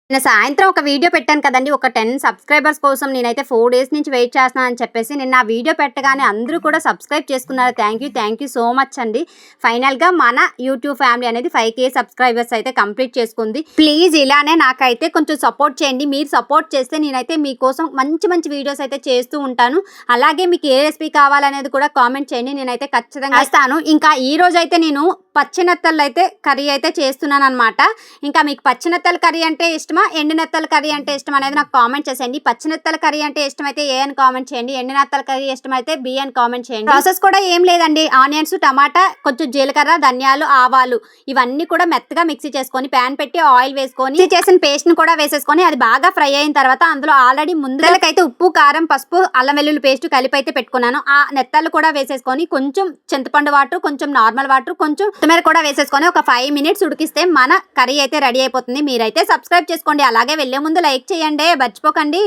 నిన్న సాయంత్రం ఒక వీడియో పెట్టాను కదండి. ఒక 10 సబ్స్క్రైబర్స్ కోసం నేనైతే 4 డేస్ నుంచి వెయిట్ చేస్తున్నానని చెప్పేసి నిన్న ఆ వీడియో పెట్టగానే అందరూ కూడా సబ్స్క్రైబ్ చేసుకున్నారు. థ్యాంక్ యూ సో మచ్ అండి. ఫైనల్‌గా మన యూట్యూబ్ ఫ్యామిలీ అనేది 5K సబ్స్క్రైబర్స్ అయితే కంప్లీట్ చేసుకుంది. ప్లీజ్ ఇలానే నాకైతే కొంచెం సపోర్ట్ చేయండి. మీరు సపోర్ట్ చేస్తే నేనైతే మీకోసం మంచి వీడియోస్ అయితే చేస్తూ ఉంటాను. అలాగే మీకు ఏ రెసిపీ కావాలనేది కూడా కామెంట్ చేయండి. నేనైతే ఖచ్చితంగా ఇస్తాను. ఇంకా ఈ రోజైతే నేను పచ్చినత్తలు అయితే కర్రీ అయితే చేస్తున్నానన్నమాట. ఇంకా మీకు పచ్చినత్తల కర్రీ అంటే ఇష్టమా, ఎండునత్తల కర్రీ అంటే ఇష్టం అనేది నాకు కామెంట్ చేసేయండి. పచ్చినత్తల కర్రీ అంటే ఇష్టమైతే ఏ అని కామెంట్ చేయండి, ఎండునత్తల కర్రీ ఇష్టమైతే బి అని కామెంట్ చేయండి. ప్రాసెస్ కూడా ఏం లేదండి. ఆనియన్స్, టమాటా, కొంచెం జీలకర్ర, ధనియాలు, ఆవాలు ఇవన్నీ కూడా మెత్తగా మిక్సీ చేసుకొని ప్యాన్ పెట్టి ఆయిల్ వేసుకొని మిక్సీ చేసిన పేస్ట్ ను కూడా వేసేసుకొని అది బాగా ఫ్రై అయిన తర్వాత అందులో ఆల్రెడీ ముందులకైతే ఉప్పు, కారం, పసుపు, అల్లం వెల్లుల్లి పేస్ట్ కలిపి అయితే పెట్టుకున్నాను. ఆ నెత్తలు కూడా వేసేసుకొని కొంచెం చింతపండు వాటర్, కొంచెం నార్మల్ వాటర్, కొంచెం కొత్తిమీర కూడా వేసేసుకొని ఒక 5 మినిట్స్ ఉడికిస్తే మన కర్రీ అయితే రెడీ అయిపోతుంది. మీరైతే సబ్స్క్రైబ్ చేసుకోండి. అలాగే వెళ్లే ముందు లైక్ చేయండి, మర్చిపోకండి.